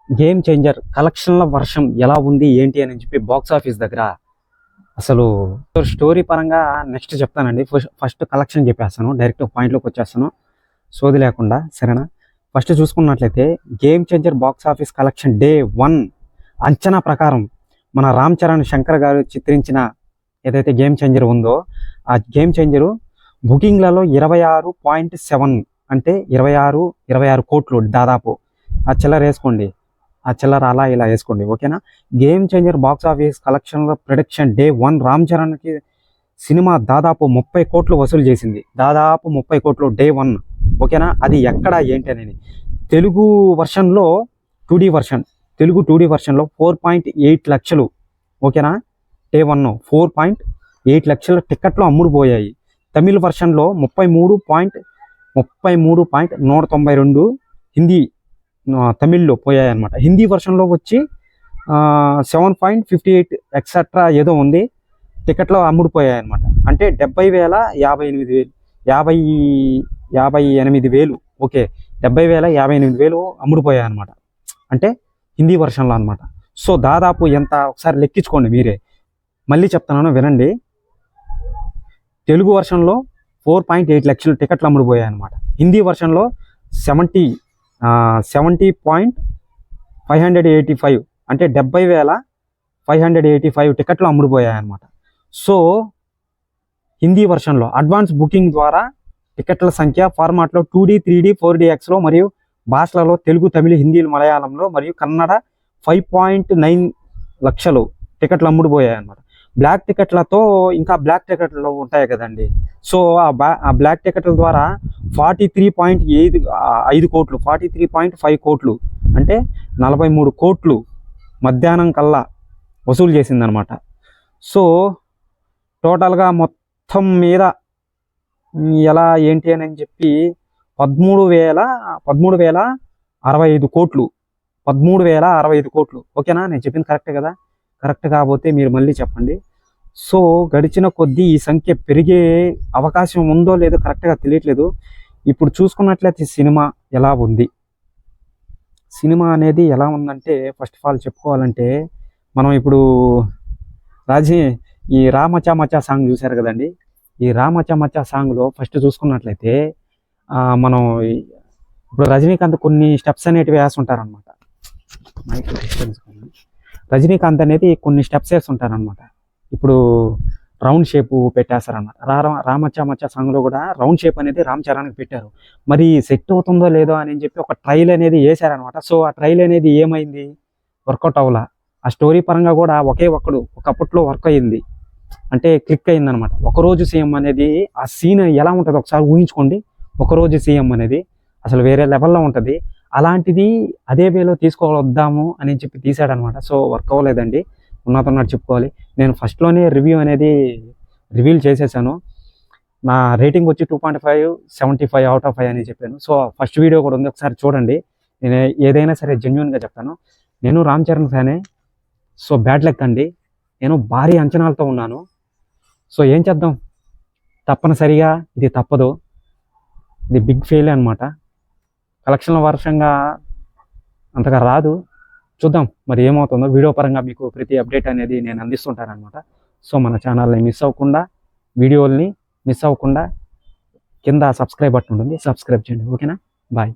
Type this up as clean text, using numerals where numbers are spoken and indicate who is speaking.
Speaker 1: Game changer కలెక్షన్ల వర్షం ఎలా ఉంది ఏంటి అని చెప్పి బాక్స్ ఆఫీస్ దగ్గర అసలు స్టోరీ పరంగా నెక్స్ట్ చెప్తానండి. ఫస్ట్ కలెక్షన్ చెప్పేస్తాను, డైరెక్ట్ పాయింట్లోకి వచ్చేస్తాను, సోది లేకుండా, సరేనా? ఫస్ట్ చూసుకున్నట్లయితే game changer box office collection day 1 అంచనా ప్రకారం మన రామ్ చరణ్ శంకర్ గారు చిత్రించిన ఏదైతే గేమ్ చేంజర్ ఉందో ఆ గేమ్ చేంజరు బుకింగ్లలో 26.7 అంటే 26 కోట్లు దాదాపు. ఆ చిల్లర వేసుకోండి, ఆ చిల్లర అలా ఇలా వేసుకోండి, ఓకేనా? గేమ్ చేంజర్ బాక్స్ ఆఫీస్ కలెక్షన్లో ప్రొడక్షన్ డే 1 రామ్ చరణ్కి సినిమా దాదాపు 30 కోట్లు వసూలు చేసింది, దాదాపు 30 కోట్లు డే 1, ఓకేనా? అది ఎక్కడ ఏంటి అనేది తెలుగు వర్షన్లో 2D వర్షన్, తెలుగు 2D వర్షన్లో 4.8 లక్షలు, ఓకేనా? డే 1 4.8 లక్షల టికెట్లు అమ్ముడుపోయాయి. తమిళ వర్షన్లో 33.192 హిందీ తమిళ్లో పోయాయి అనమాట. హిందీ వర్షన్లో వచ్చి 7.58 ఎక్సెట్రా ఏదో ఉంది, టికెట్లో అమ్ముడుపోయాయి అనమాట. అంటే 58,000 ఓకే, 58,000 అమ్ముడుపోయాయి అనమాట, అంటే హిందీ వర్షన్లో అనమాట. సో దాదాపు ఎంత ఒకసారి లెక్కించుకోండి మీరే. మళ్ళీ చెప్తున్నాను వినండి, తెలుగు వర్షన్లో 4.8 లక్షలు టికెట్లు అమ్ముడుపోయాయి అనమాట. హిందీ వర్షన్లో 70.585 అంటే 70,585 టికెట్లు అమ్ముడుపోయాయి అనమాట. సో హిందీ వర్షన్లో అడ్వాన్స్ బుకింగ్ ద్వారా టికెట్ల సంఖ్య ఫార్మాట్లో 2D 3D 4DXలో మరియు భాషలలో తెలుగు తమిళ హిందీ మలయాళంలో మరియు కన్నడ 5.9 లక్షలు టికెట్లు అమ్ముడుపోయాయి అనమాట. బ్లాక్ టికెట్లతో ఇంకా బ్లాక్ టికెట్లు ఉంటాయి కదండి. సో ఆ బ్లాక్ టికెట్ల ద్వారా 43.5 కోట్లు 43.5 కోట్లు అంటే 43 కోట్లు మధ్యాహ్నం కల్లా వసూలు చేసిందనమాట. సో టోటల్గా మొత్తం మీద ఎలా ఏంటి అని చెప్పి 13,065 కోట్లు, 13,065 కోట్లు, ఓకేనా? నేను చెప్పింది కరెక్టే కదా? కరెక్ట్ కాకపోతే మీరు మళ్ళీ చెప్పండి. సో గడిచిన కొద్దీ ఈ సంఖ్య పెరిగే అవకాశం ఉందో లేదో కరెక్ట్గా తెలియట్లేదు. ఇప్పుడు చూసుకున్నట్లయితే సినిమా ఎలా ఉంది, సినిమా అనేది ఎలా ఉందంటే ఫస్ట్ ఆఫ్ ఆల్ చెప్పుకోవాలంటే మనం ఇప్పుడు ఈ రామచా మచా సాంగ్ చూశారు కదండి. ఈ రామచా మచా సాంగ్లో ఫస్ట్ చూసుకున్నట్లయితే మనం ఇప్పుడు రజనీకాంత్ కొన్ని స్టెప్స్ అనేటివి వేస్తుంటారనమాట. రజనీకాంత్ అనేది కొన్ని స్టెప్స్ వేస్తుంటారనమాట. ఇప్పుడు రౌండ్ షేప్ పెట్టేస్తారనమాట. రామచా మచ్చా సాంగ్లో కూడా రౌండ్ షేప్ అనేది రామ్ చరణ్కి పెట్టారు. మరి సెట్ అవుతుందో లేదో అని చెప్పి ఒక ట్రైల్ అనేది వేశారనమాట. సో ఆ ట్రైల్ అనేది ఏమైంది, వర్కౌట్ అవ్వాల. ఆ స్టోరీ పరంగా కూడా ఒకప్పట్లో వర్క్ అయ్యింది, అంటే క్లిక్ అయిందనమాట. ఒకరోజు సీఎం అనేది ఆ సీన్ ఎలా ఉంటుందో ఒకసారి ఊహించుకోండి. ఒకరోజు సీఎం అనేది అసలు వేరే లెవెల్లో ఉంటుంది. అలాంటిది అదే వేలో తీసుకోవద్దాము అని చెప్పి తీసాడనమాట. సో వర్క్ అవ్వలేదండి, ఉన్నట్టున్నట్టు చెప్పుకోవాలి. నేను ఫస్ట్లోనే రివ్యూ అనేది రివీల్ చేసేసాను. నా రేటింగ్ వచ్చి 2.5 75/5 అని చెప్పాను. సో ఫస్ట్ వీడియో కూడా ఉంది, ఒకసారి చూడండి. నేను ఏదైనా సరే జెన్యున్గా చెప్తాను. నేను రామ్ చరణ్ ఫ్యానే. సో బ్యాడ్ లక్ అండి, నేను భారీ అంచనాలతో ఉన్నాను. సో ఏం చేద్దాం, తప్పనిసరిగా ఇది తప్పదు, ఇది బిగ్ ఫెయిల్ అనమాట. కలెక్షన్ల వర్షంగా అంతగా రాదు, చూద్దాం మరి ఏమవుతుందో. వీడియో పరంగా మీకు ప్రతి అప్డేట్ అనేది నేను అందిస్తుంటాను అనమాట. సో మన ఛానల్ని మిస్ అవ్వకుండా, వీడియోల్ని మిస్ అవ్వకుండా కింద సబ్స్క్రైబ్ బటన్ ఉంటుంది, సబ్స్క్రైబ్ చేయండి, ఓకేనా? బాయ్.